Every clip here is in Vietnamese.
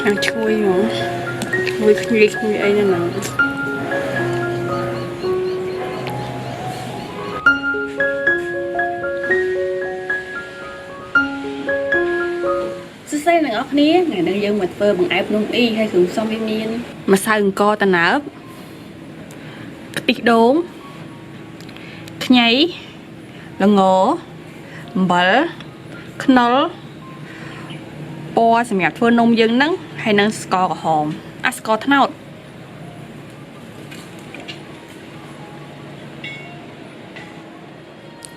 ăn chui mà chui chui ấy nè xe này ở này ngày nay dân mà phơi bằng ép nung y hay thường xong im nhiên mà sao đừng co ta nở tít đốn nháy là ngố bẩn knoll o xem nhạc phơi nông dân nắng hay nắng score của hòm score thế nào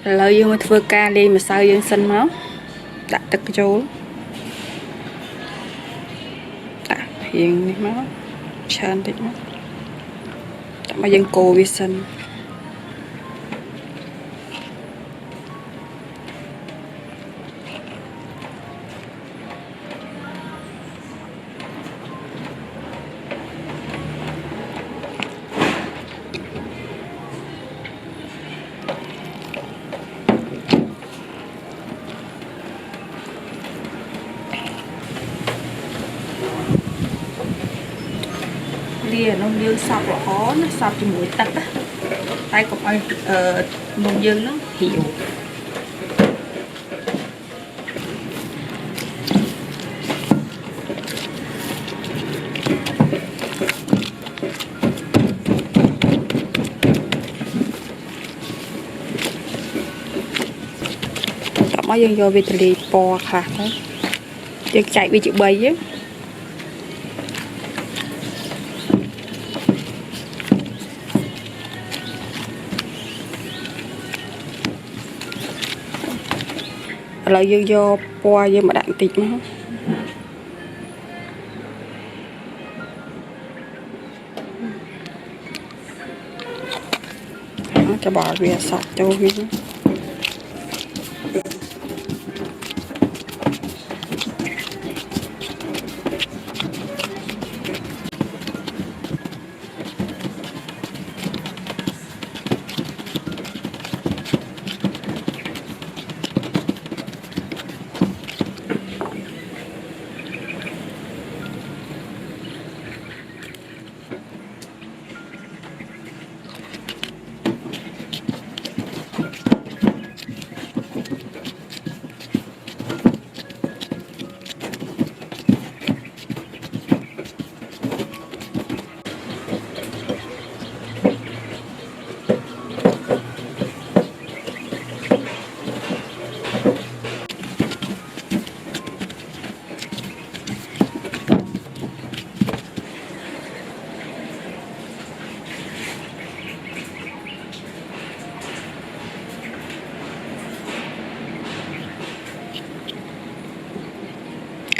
lời dân mà phơi ca đi mà sao dân xanh máu đặt tất cái chỗ hiện này máu tràn đấy máu tại mà dân cô vi sinh nông dân sập lỗ nó sập cho mũi tật á tay của ai nông dân nó hiểu mấy dân vô Vitaly poค่ะdân chạy vì chữ bầy á là do qua với mà đạn tịt nó cho bỏ về sạch cho đi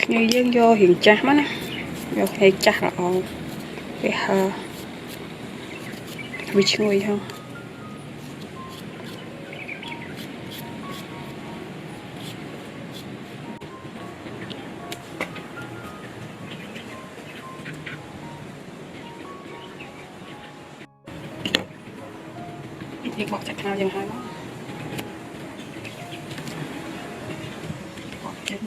như dân vô hiện cha má nè vô hay cha là cái hờ bị chui không thì bọt chặt nào dừng hai nó bọt chết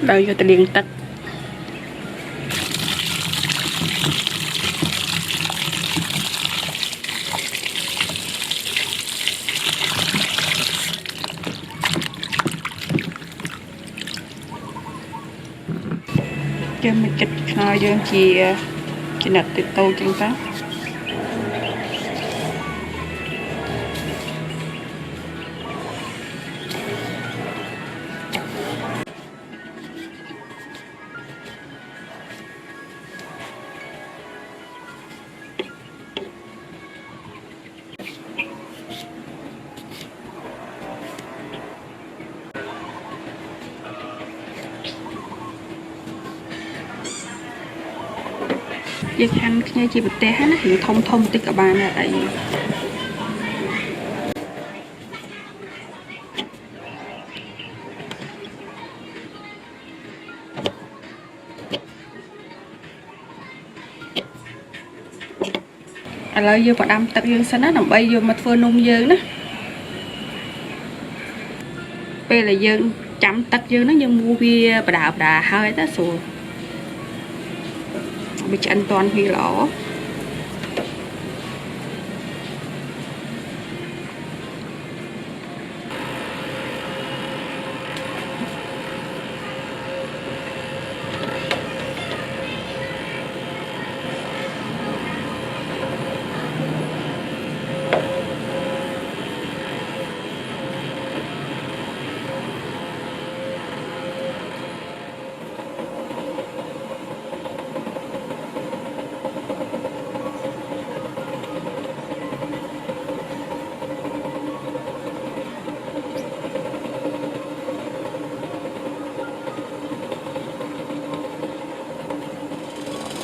đâu vô ta liền tắt cho mình chích khai cho chị nặt từ tô chân tá dân hành nghe chị bật té nó hiểu thông thông tới cả ba là tại vì ឥឡូវយើងមកដាំទឹកយើងសិនណាដើម្បីយកមកធ្វើនំយើងណាពេលដែលយើងចាំទឹកយើងហ្នឹងយើងមួវាបដាបដាហើយទៅស្រួលវាឆ្អិនតន់វាល្អ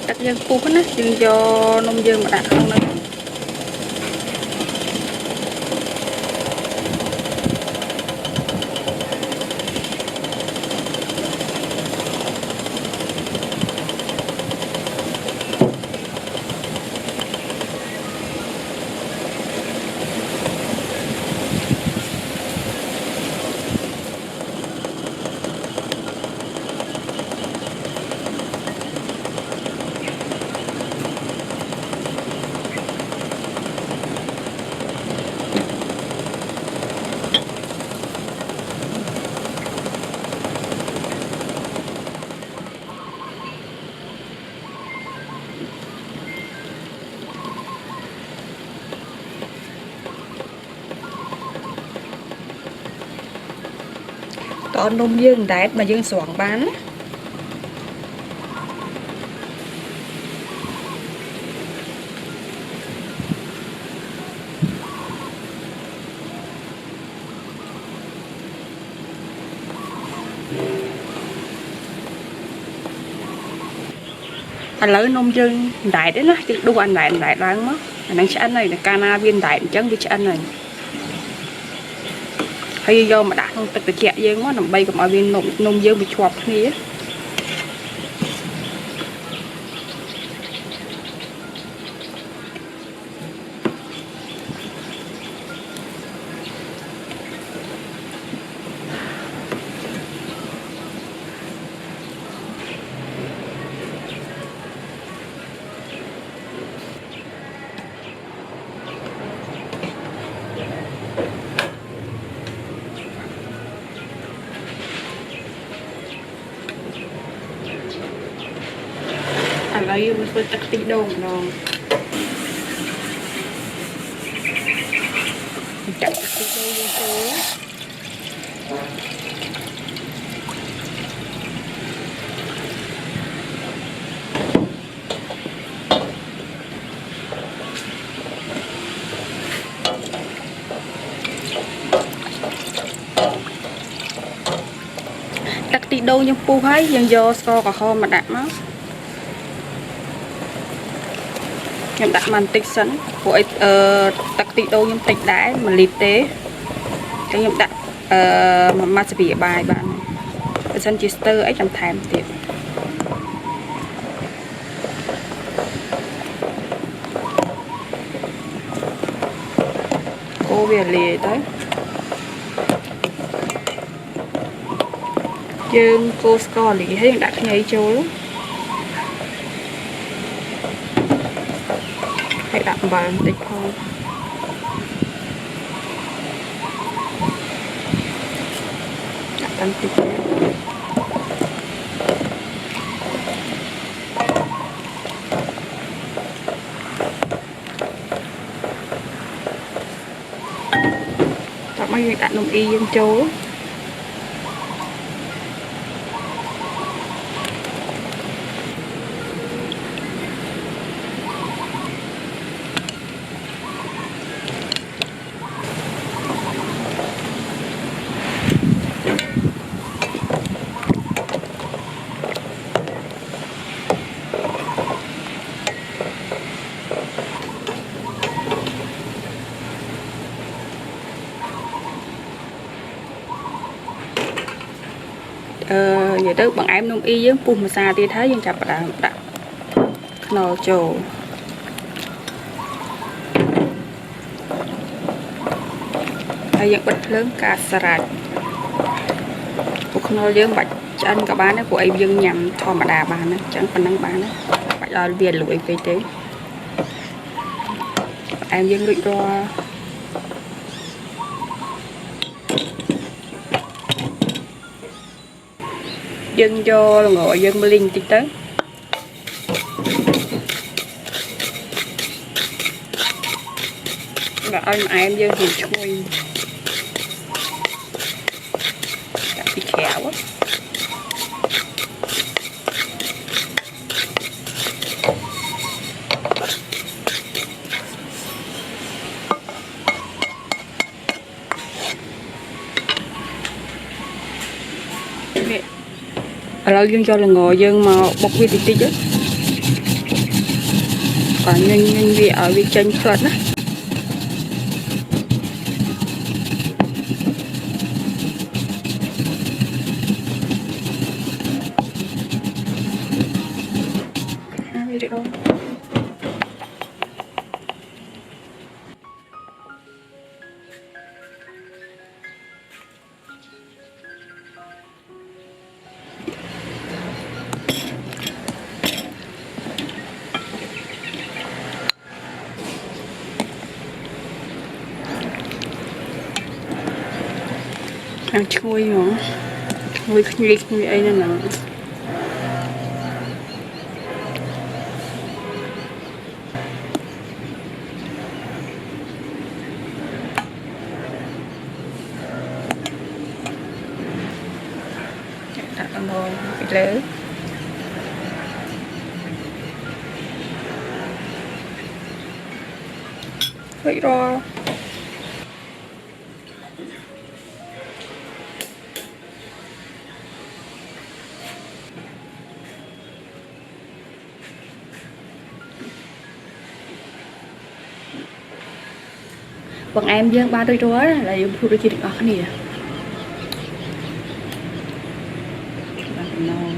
Đặt dân phu hết á, dân cho nông dân mà đặt không nữa. Còn nôm dương đáy mà dương xoảng bán anh lấy nôm dương đáy đấy nó chứ đu anh đại đang mất anh đang ăn này là cana viên đại chẳng biết ăn này hay do mà đặt không tất cả chẹt dương quá nằm bay còn mọi viên nông dương bị chọp kia lấy mình phải tắt tí đồ nó chạy tí đồ như thế tắt tí đồ như pu hay dân do score cả hôm mà đặt nó em đặt màn tích sẵn của tắc tị đâu em tích đá mà lịp tế cái em đặt mà sẽ bị bài bạn sân chỉ stir ấy trong thèm tiệm cô về lìa tới chứ cô score lì thấy đặt ngay châu lắm hãy đặt vào tích thôi đặt tăng tích các mấy người đặt nông y dân châu vậy đó bằng em nông y với pum mà xa thì thấy dân chập đặt nồi trồ ហើយយើងបិទភ្លើងការស្រាច់ពុកខ្នុរយើងបាច់ឆ្អិនក៏បានដែរព្រោះអីយើងញ៉ាំធម្មតាបានណាអញ្ចឹងប៉ុណ្ណឹងបានណាបាច់ឲ្យវាលួយពេកទេអែមយើងរួចរាល់យើងយកល្ងយើងលីងតិចទៅដាក់ឲ្យអែមយើងរៀងឈ្ងុយដាក់ពីក្រៅឥឡូវយើងយកល្ងយើងមកបុកវាតិចតិចcòn nhanhវាឲ្យវាចេញផ្លិតណាវាទៅបងăn chui mà chui chui ấy nên là đặt ăn thôi bị lớn vậy rồi bọn em dương ba đôi rúa là dùng thu đôi chi được ở cái này ngon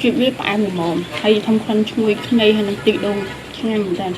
chuyện biết phải một mồm hay thông khăn chui ngay hay là tự đông ngay một lần